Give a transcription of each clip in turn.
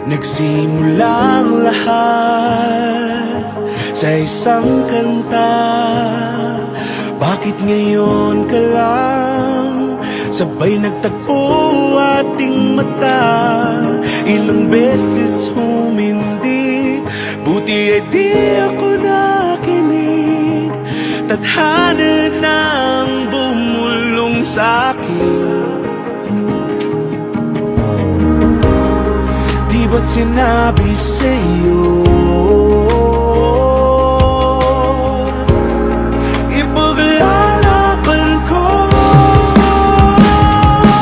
Nagsimulang lahat sa isang kanta. Bakit ngayon ka lang sabay nagtagpo ating mata? Ilang beses humindi, buti ay di ako nakinig. Tadhana nang bumulong sa'kin. Di ba't sinabi sa'yo ipaglalaban ko?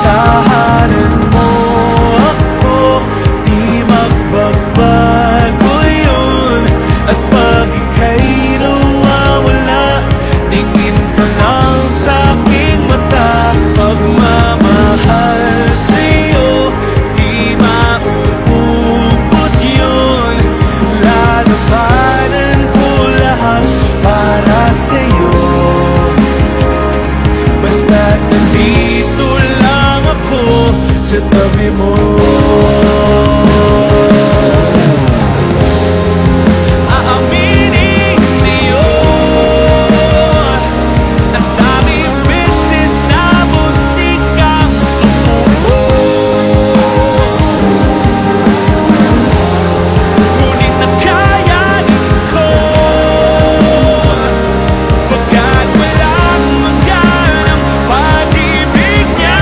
Tahanan mo ako, di magbabago yun. At pag ika'y nawawala, tingin ka lang sa'king mata. Pagmamahal sa'yo, di mauubos yun. Lalabanan ko lahat para sa'yo. Basta't nandito lang ako sa tabi mo. Aaminin sa'yo, ang daming beses na muntik kang sumuko. Ngunit nakayanin ko, pagkat walang maganang pag-ibig niya.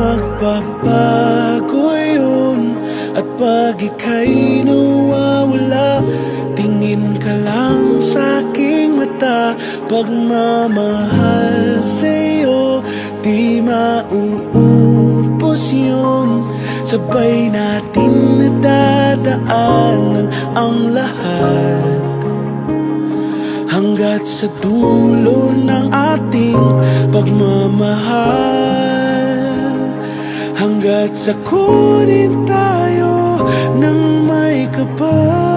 Magbabago yun. At pag ika'y nawawala, tingin ka lang sa'king mata. Pagmamahal sa'yo, di mauubos yun. Sabay natin nadadaanan ang lahat, hanggat sa dulo ng ating pagmamahal. Hanggat sa kunin tayo ng may kapal.